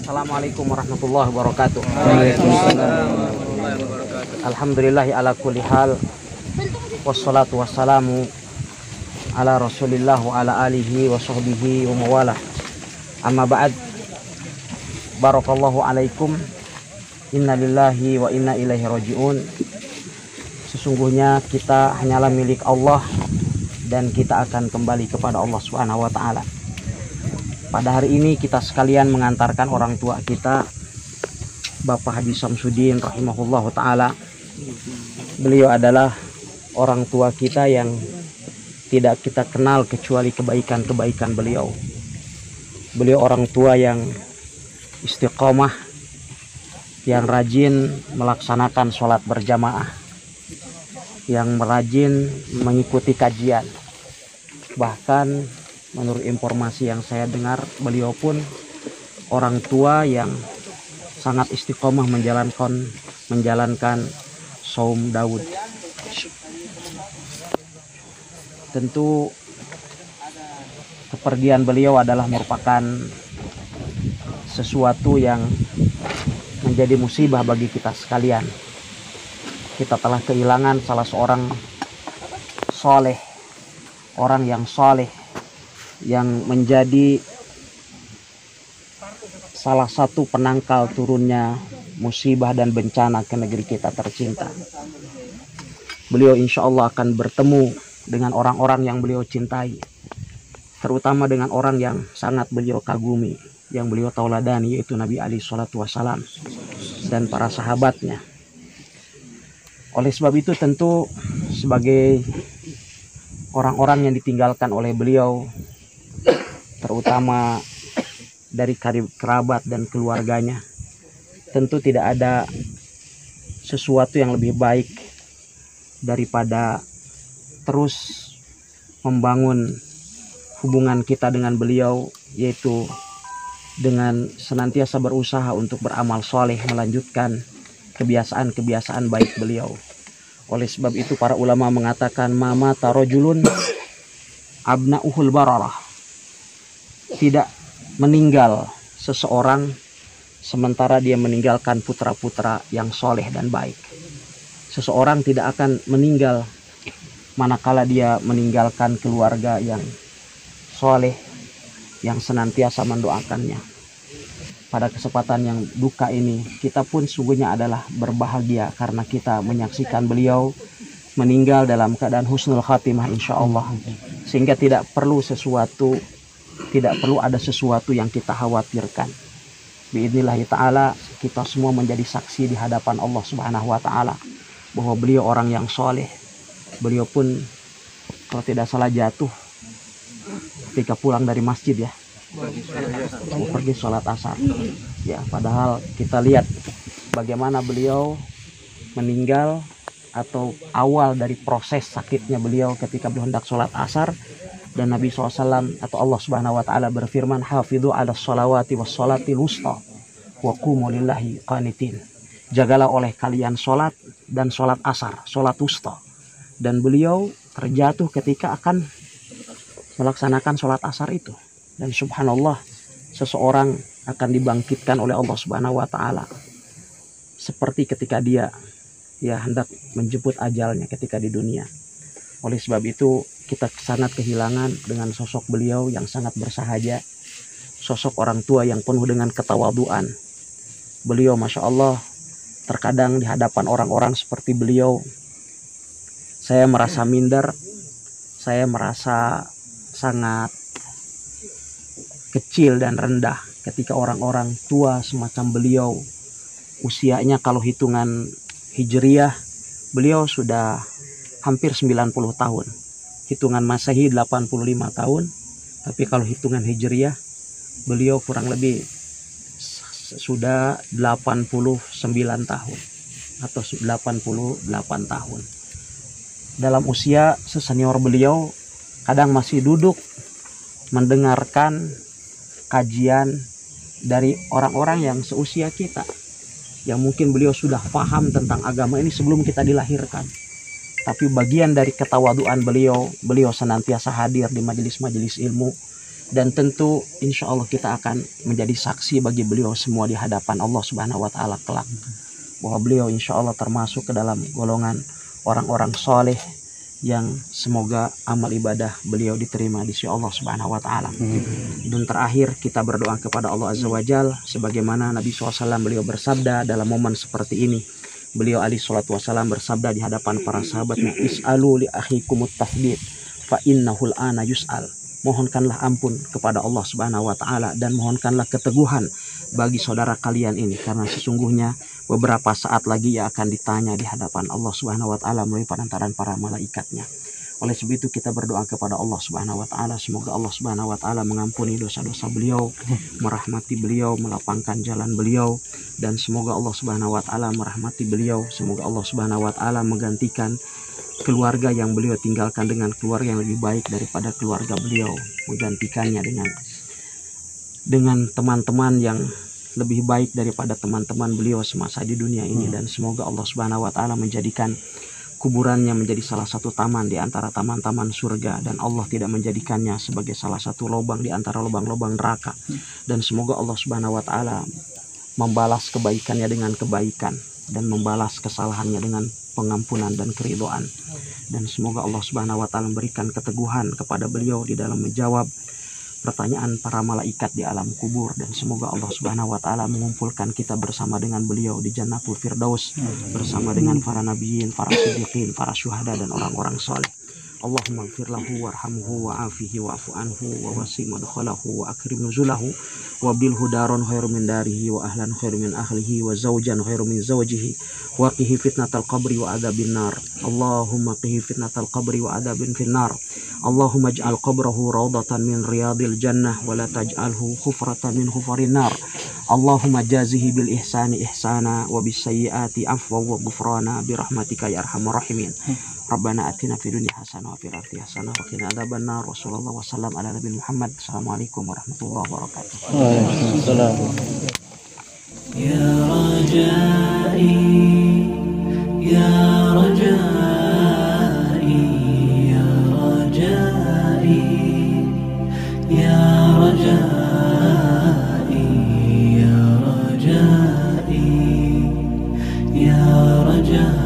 Assalamualaikum warahmatullahi wabarakatuh. Waalaikumsalam. Alhamdulillahi ala kulli hal. Wassalatu wassalamu ala rasulillah wa ala alihi wa sahbihi wa mawalah. Amma ba'd. Barakallahu alaikum. Inna lillahi wa inna ilaihi raji'un. Sesungguhnya kita hanyalah milik Allah dan kita akan kembali kepada Allah Subhanahu wa taala. Pada hari ini kita sekalian mengantarkan orang tua kita, Bapak Haji Samsudin rahimahullahu taala. Beliau adalah orang tua kita yang tidak kita kenal kecuali kebaikan-kebaikan beliau. Beliau orang tua yang istiqomah, yang rajin melaksanakan sholat berjamaah, yang rajin mengikuti kajian. Bahkan menurut informasi yang saya dengar, beliau pun orang tua yang sangat istiqomah menjalankan saum Daud. Tentu kepergian beliau adalah merupakan sesuatu yang menjadi musibah bagi kita sekalian. Kita telah kehilangan salah seorang soleh, orang yang soleh, yang menjadi salah satu penangkal turunnya musibah dan bencana ke negeri kita tercinta. Beliau insya Allah akan bertemu dengan orang-orang yang beliau cintai, terutama dengan orang yang sangat beliau kagumi, yang beliau tauladani, yaitu Nabi alaihi salatu wassalam dan para sahabatnya. Oleh sebab itu tentu sebagai orang-orang yang ditinggalkan oleh beliau, terutama dari kerabat dan keluarganya, tentu tidak ada sesuatu yang lebih baik daripada terus membangun hubungan kita dengan beliau, yaitu dengan senantiasa berusaha untuk beramal soleh, melanjutkan kebiasaan-kebiasaan baik beliau. Oleh sebab itu para ulama mengatakan mama tarojulun abna'uhul bararah, tidak meninggal seseorang sementara dia meninggalkan putra-putra yang soleh dan baik. Seseorang tidak akan meninggal manakala dia meninggalkan keluarga yang soleh, yang senantiasa mendoakannya. Pada kesempatan yang duka ini, kita pun sungguhnya adalah berbahagia karena kita menyaksikan beliau meninggal dalam keadaan husnul khatimah insya Allah. Sehingga tidak perlu ada sesuatu yang kita khawatirkan. Biidnillahi ta'ala, kita semua menjadi saksi di hadapan Allah Subhanahu wa ta'ala bahwa beliau orang yang soleh. Beliau pun kalau tidak salah jatuh ketika pulang dari masjid, ya, pergi sholat asar, ya. Padahal kita lihat bagaimana beliau meninggal atau awal dari proses sakitnya beliau ketika beliau hendak sholat asar, dan Nabi SAW atau Allah Subhanahu Wa Taala berfirman, hafidhu ala sholawati was sholatil wusta wa qumu lillahi qanitin. Jagalah oleh kalian sholat dan sholat asar, sholat wusta. Dan beliau terjatuh ketika akan melaksanakan sholat asar itu. Dan subhanallah, seseorang akan dibangkitkan oleh Allah Subhanahu wa taala seperti ketika dia hendak menjemput ajalnya ketika di dunia. Oleh sebab itu kita sangat kehilangan dengan sosok beliau yang sangat bersahaja, sosok orang tua yang penuh dengan ketawaduan. Beliau masya Allah, terkadang di hadapan orang-orang seperti beliau saya merasa minder, saya merasa sangat kecil dan rendah ketika orang-orang tua semacam beliau, usianya kalau hitungan hijriah beliau sudah hampir 90 tahun, hitungan masehi 85 tahun, tapi kalau hitungan hijriah beliau kurang lebih sudah 89 tahun atau 88 tahun. Dalam usia sesenior beliau kadang masih duduk mendengarkan kajian dari orang-orang yang seusia kita, yang mungkin beliau sudah paham tentang agama ini sebelum kita dilahirkan. tapi bagian dari ketawaduan beliau, beliau senantiasa hadir di majelis-majelis ilmu, dan tentu insya Allah kita akan menjadi saksi bagi beliau semua di hadapan Allah Subhanahu wa Ta'ala kelak, bahwa beliau insya Allah termasuk ke dalam golongan orang-orang soleh yang semoga amal ibadah beliau diterima di sisi Allah Subhanahu wa Ta'ala. Dan terakhir kita berdoa kepada Allah Azza wa Jalla, sebagaimana Nabi SAW beliau bersabda dalam momen seperti ini. Beliau alaihi salatu wassalam bersabda di hadapan para sahabatnya, is'alu li akhikumut tasbih fa innahul ana yus'al. Mohonkanlah ampun kepada Allah Subhanahu wa Ta'ala dan mohonkanlah keteguhan bagi saudara kalian ini, karena sesungguhnya beberapa saat lagi ia akan ditanya di hadapan Allah Subhanahu wa Ta'ala melalui perantaraan para malaikatnya. Oleh sebab itu kita berdoa kepada Allah Subhanahu wa Ta'ala, semoga Allah Subhanahu wa Ta'ala mengampuni dosa-dosa beliau, merahmati beliau, melapangkan jalan beliau, dan semoga Allah Subhanahu wa Ta'ala merahmati beliau. Semoga Allah Subhanahu wa Ta'ala menggantikan keluarga yang beliau tinggalkan dengan keluarga yang lebih baik daripada keluarga beliau, menggantikannya dengan teman-teman yang lebih baik daripada teman-teman beliau semasa di dunia ini. Dan semoga Allah Subhanahu wa Ta'ala menjadikan kuburannya menjadi salah satu taman di antara taman-taman surga, dan Allah tidak menjadikannya sebagai salah satu lubang di antara lubang-lubang neraka. Dan semoga Allah Subhanahu wa Ta'ala membalas kebaikannya dengan kebaikan dan membalas kesalahannya dengan pengampunan dan keridhaan. Dan semoga Allah Subhanahu wa Ta'ala memberikan keteguhan kepada beliau di dalam menjawab pertanyaan para malaikat di alam kubur, dan semoga Allah Subhanahu wa Ta'ala mengumpulkan kita bersama dengan beliau di Jannatul Firdaus bersama dengan para nabiyin, para siddiqin, para syuhada dan orang-orang saleh. Allahumma ighfir lahu warhamhu wa'afihi wa'fu anhu wa wasi' madkhalahu wa akrim nuzulahu wa bilhu daron khairu min darihi wa ahlan khairu min ahlihi wa zawjan khairu min zawjihi wa qihi fitnatal qabri wa adabin nar. Allahumma qihi fitnatal qabri wa adabin finnar. Allahumma ij'al qabrahu rawdatan min riyadil jannah wa la taj'alhu khufratan min khufarin nar. Allahumma jazihi bil ihsani ihsana wa bis sayyiati afwa wa ghufrana bi rahmatika ya arhamar rahimin. Rabbana atina fid dunya hasanah wa fil akhirati hasanah wa qina adzabannar. Wassallallahu wasallam ala nabi Muhammad. Assalamualaikum warahmatullahi wabarakatuh. Waalaikumsalam. Ya rajai, ya rajai, ya rajai, ya rajai, ya rajai, ya rajai.